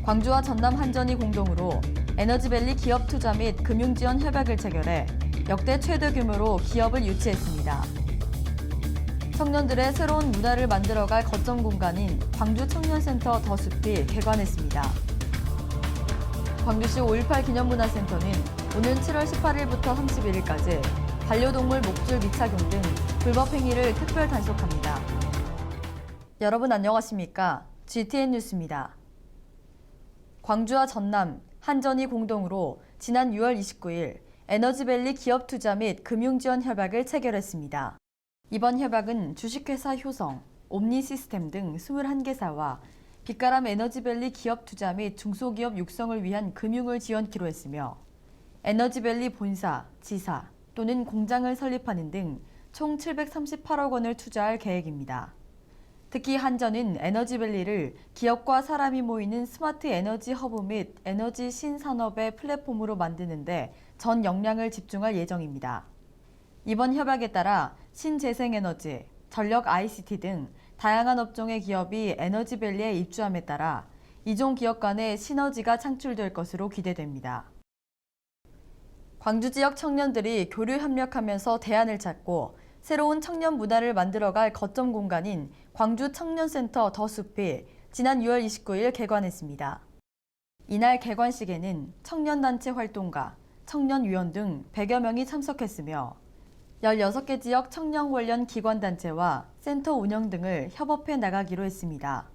광주와 전남 한전이 공동으로 에너지밸리 기업 투자 및 금융 지원 협약을 체결해 역대 최대 규모로 기업을 유치했습니다. 청년들의 새로운 문화를 만들어갈 거점 공간인 광주 청년센터 더 숲이 개관했습니다. 광주시 5.18 기념문화센터는 오는 7월 18일부터 31일까지 반려동물 목줄 미착용 등 불법 행위를 특별 단속합니다. 여러분 안녕하십니까? GTN 뉴스입니다. 광주와 전남, 한전이 공동으로 지난 6월 29일 에너지밸리 기업 투자 및 금융 지원 협약을 체결했습니다. 이번 협약은 주식회사 효성, 옴니시스템 등 21개사와 빛가람 에너지밸리 기업 투자 및 중소기업 육성을 위한 금융을 지원키로 했으며 에너지밸리 본사, 지사 또는 공장을 설립하는 등 총 738억 원을 투자할 계획입니다. 특히 한전은 에너지밸리를 기업과 사람이 모이는 스마트 에너지 허브 및 에너지 신산업의 플랫폼으로 만드는 데 전 역량을 집중할 예정입니다. 이번 협약에 따라 신재생에너지, 전력 ICT 등 다양한 업종의 기업이 에너지밸리에 입주함에 따라 이종 기업 간의 시너지가 창출될 것으로 기대됩니다. 광주 지역 청년들이 교류 협력하면서 대안을 찾고 새로운 청년 문화를 만들어갈 거점 공간인 광주 청년센터 더 숲이 지난 6월 29일 개관했습니다. 이날 개관식에는 청년단체 활동가, 청년위원 등 100여 명이 참석했으며 16개 지역 청년 관련 기관단체와 센터 운영 등을 협업해 나가기로 했습니다.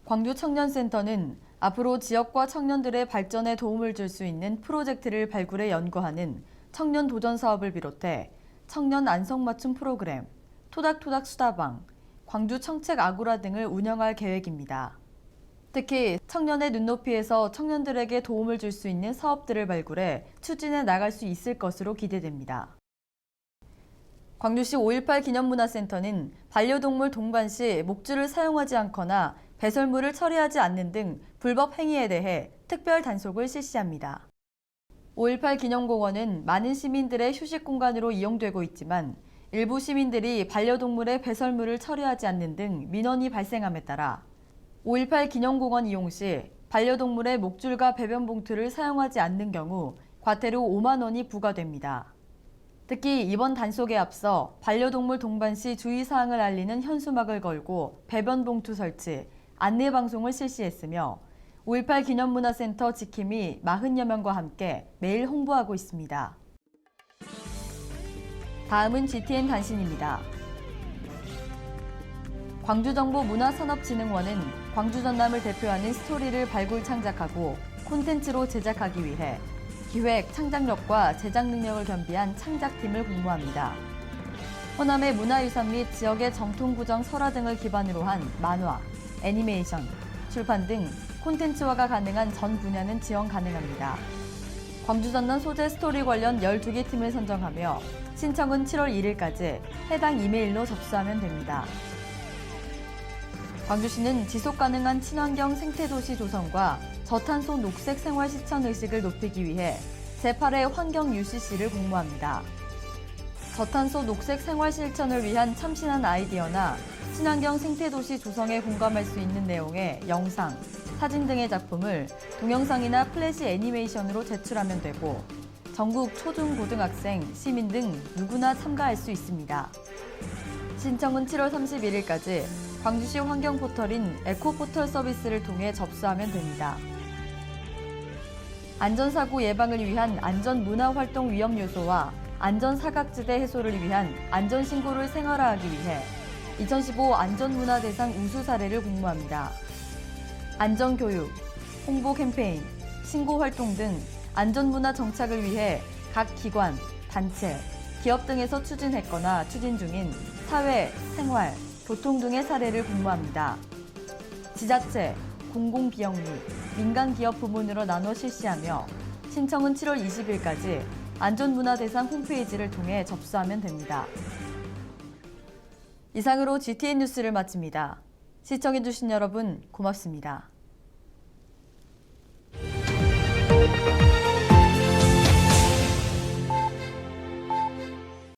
광주 청년센터는 앞으로 지역과 청년들의 발전에 도움을 줄 수 있는 프로젝트를 발굴해 연구하는 청년 도전 사업을 비롯해 청년 안성맞춤 프로그램, 토닥토닥 수다방, 광주 청책 아고라 등을 운영할 계획입니다. 특히 청년의 눈높이에서 청년들에게 도움을 줄 수 있는 사업들을 발굴해 추진해 나갈 수 있을 것으로 기대됩니다. 광주시 5.18 기념문화센터는 반려동물 동반 시 목줄을 사용하지 않거나 배설물을 처리하지 않는 등 불법 행위에 대해 특별 단속을 실시합니다. 5.18 기념공원은 많은 시민들의 휴식 공간으로 이용되고 있지만 일부 시민들이 반려동물의 배설물을 처리하지 않는 등 민원이 발생함에 따라 5.18 기념공원 이용 시 반려동물의 목줄과 배변 봉투를 사용하지 않는 경우 과태료 5만 원이 부과됩니다. 특히 이번 단속에 앞서 반려동물 동반 시 주의사항을 알리는 현수막을 걸고 배변 봉투 설치, 안내 방송을 실시했으며 5.18 기념문화센터 지킴이 40여 명과 함께 매일 홍보하고 있습니다. 다음은 GTN 단신입니다. 광주정보문화산업진흥원은 광주 전남을 대표하는 스토리를 발굴 창작하고 콘텐츠로 제작하기 위해 기획, 창작력과 제작 능력을 겸비한 창작팀을 공모합니다. 호남의 문화유산 및 지역의 정통구정 설화 등을 기반으로 한 만화, 애니메이션, 출판 등 콘텐츠화가 가능한 전 분야는 지원 가능합니다. 광주 전남 소재 스토리 관련 12개 팀을 선정하며 신청은 7월 1일까지 해당 이메일로 접수하면 됩니다. 광주시는 지속가능한 친환경 생태도시 조성과 저탄소 녹색 생활 실천 의식을 높이기 위해 제8회 환경 UCC를 공모합니다. 저탄소 녹색 생활 실천을 위한 참신한 아이디어나 친환경 생태도시 조성에 공감할 수 있는 내용의 영상, 사진 등의 작품을 동영상이나 플래시 애니메이션으로 제출하면 되고 전국 초중 고등학생, 시민 등 누구나 참가할 수 있습니다. 신청은 7월 31일까지 광주시 환경포털인 에코포털 서비스를 통해 접수하면 됩니다. 안전사고 예방을 위한 안전문화활동 위험 요소와 안전사각지대 해소를 위한 안전신고를 생활화하기 위해 2015 안전문화대상 우수 사례를 공모합니다. 안전교육, 홍보 캠페인, 신고활동 등 안전문화 정착을 위해 각 기관, 단체, 기업 등에서 추진했거나 추진 중인 사회, 생활, 교통 등의 사례를 공모합니다. 지자체, 공공비영 및 민간기업 부문으로 나눠 실시하며 신청은 7월 20일까지 안전문화대상 홈페이지를 통해 접수하면 됩니다. 이상으로 GTN 뉴스를 마칩니다. 시청해주신 여러분 고맙습니다.